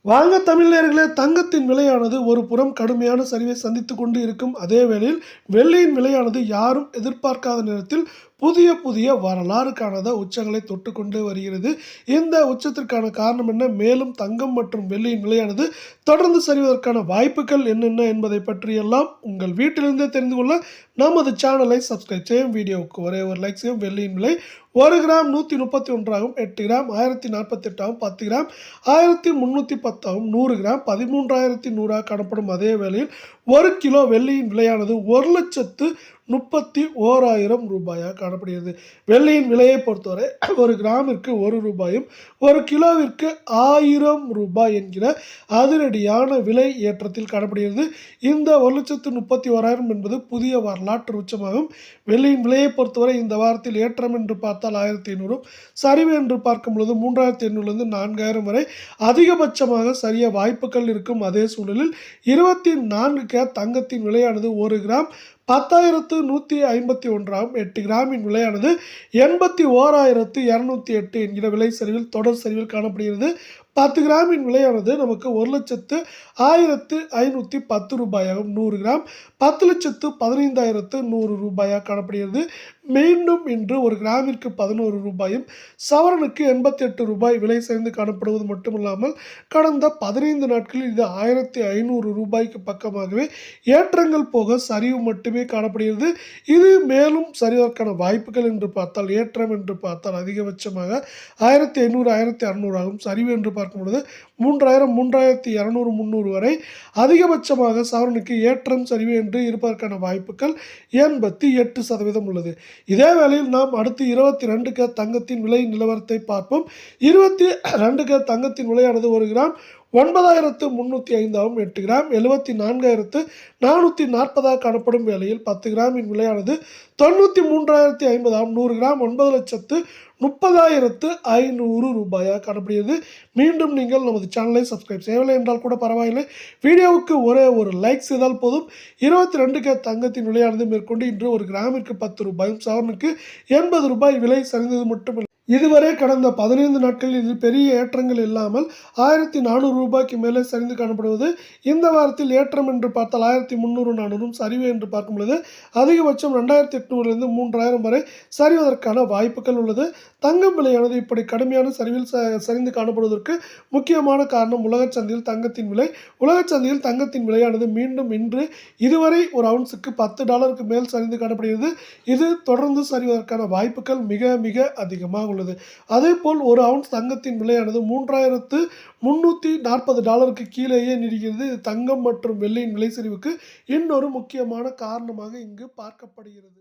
வாங்க தமிழர்களே, தங்கத்தின் விலையானது ஒரு புறம் கடுமையான சரிவை சந்தித்துக் கொண்டு இருக்கும் அதே வேளையில் வெள்ளியின் விலையானது யாரும் எதிர்பார்க்காத நேரத்தில் புதிய புதிய வரலாறு காணாத உச்சங்களை தொட்டுக்கொண்டு வருகிறது. இந்த உச்சத்திற்கான காரணம் என்ன? மேலும் தங்கம் மற்றும் வெள்ளியின் விலையானது தொடர்ந்து சரிவதற்கான வாய்ப்புகள் என்னென்ன என்பதை பற்றியெல்லாம் உங்கள் வீட்டிலிருந்தே தெரிந்து கொள்ள நமது சேனலை சப்ஸ்கிரைப் செய்யும். வீடியோவுக்கு ஒரே ஒரு லைக் செய்யும். வெள்ளியின் விலை 1 கிராம் 131 ஆகும். 8 கிராம் 1048 ஆகும். 10 கிராம் 1310 ஆகும். 100 கிராம் 13,100 காணப்படும். அதே வேளையில் 1 கிலோ வெள்ளியின் விலையானது 1,31,1000 ரூபாயாக காணப்படுகிறது. வெள்ளியின் விலையை பொறுத்தவரை 1 கிராமிற்கு 1 ரூபாயும் 1 கிலோவிற்கு 1000 ரூபாய் என்கிற அதிரடியான விலை ஏற்றத்தில் காணப்படுகிறது. இந்த 1,31,1000 என்பது புதிய வரலாற்று உச்சமாகும். வெள்ளியின் விலையை பொறுத்தவரை இந்த வாரத்தில் ஏற்றம் என்று பார்த்தால் 1500, சரிவு என்று பார்க்கும் பொழுது 3,800 4,000 வரை அதிகபட்சமாக சரிய வாய்ப்புகள் இருக்கும். அதே சூழலில் 24 கேரட் தங்கத்தின் விலையானது 1 கிராம் 10,151 ஆகும். 8 கிராமின் விலையானது 81,208 என்கிற விலை சரிவில் தொடர் சரிவில் காணப்படுகிறது. 10 கிராமின் விலையானது நமக்கு 1,01,510 ரூபாயாகும். 100 கிராம் 10,15,100 ரூபாயாக காணப்படுகிறது. மீண்டும் இன்று ஒரு கிராமிற்கு 11 ரூபாயும் சவரனுக்கு 88 ரூபாய் விலை சரிந்து காணப்படுவது மட்டுமில்லாமல் கடந்த 15 நாட்களில் இது 1,500 ரூபாய்க்கு பக்கமாகவே ஏற்றங்கள் போக சரிவு மட்டுமே காணப்படுகிறது. இது மேலும் சரிவதற்கான வாய்ப்புகள் என்று பார்த்தால் ஏற்றம் என்று பார்த்தால் அதிகபட்சமாக 1,500 1,600 ஆகும். சரிவு என்று பார்க்கும் பொழுது 3,000 3,200 300 வரை அதிகபட்சமாக சவரனுக்கு ஏற்றம் சரிவு என்று இருப்பதற்கான வாய்ப்புகள் 88% உள்ளது. இதே வேளையில் நாம் அடுத்து 22 கேரட் தங்கத்தின் விலை நிலவரத்தை பார்ப்போம். 22 கேரட் தங்கத்தின் விலையானது 1 கிராம் 9,305 ஆகும். 8 கிராம் 74,440 காணப்படும் வேளையில் 10 கிராமின் விலையானது 93,050 ஆகும். 100 கிராம் 9,30,500 ரூபாயாக காணப்படுகிறது. மீண்டும் நீங்கள் நமது சேனலை சப்ஸ்கிரைப் செய்யவில்லை என்றால் கூட பரவாயில்லை, வீடியோவுக்கு ஒரே ஒரு லைக் செய்தால் போதும். 22 கேரட் தங்கத்தின் விலையானது மேற்கொண்டு இன்று ஒரு கிராமிற்கு 10 ரூபாயும் சவரனுக்கு 80 ரூபாய் விலை சரிந்தது மட்டுமில்லை. இதுவரை கடந்த 15 நாட்களில் இதில் பெரிய ஏற்றங்கள் இல்லாமல் 1,400 ரூபாய்க்கு மேலே சரிந்து காணப்படுவது. இந்த வாரத்தில் ஏற்றம் என்று பார்த்தால் 1,300 400, சரிவு என்று பார்க்கும் பொழுது அதிகபட்சம் 2,800 3,000 வரை சரிவதற்கான வாய்ப்புகள் உள்ளது. தங்கம் விலையானது இப்படி கடுமையான சரிவில் சரிந்து காணப்படுவதற்கு முக்கியமான காரணம் உலகச் சந்தையில் தங்கத்தின் விலை. உலகச் சந்தையில் தங்கத்தின் விலையானது மீண்டும் இன்று இதுவரை ஒரு அவுன்ஸுக்கு $10 மேல் சரிந்து காணப்படுகிறது. இது தொடர்ந்து சரிவதற்கான வாய்ப்புகள் மிக மிக அதிகமாக உள்ளது. அதேபோல் ஒரு அவுன்ஸ் தங்கத்தின் விலையானது $3,340 கீழேயே நீடிக்கிறது. இது தங்கம் மற்றும் வெள்ளியின் விலை சரிவுக்கு இன்னொரு முக்கியமான காரணமாக இங்கு பார்க்கப்படுகிறது.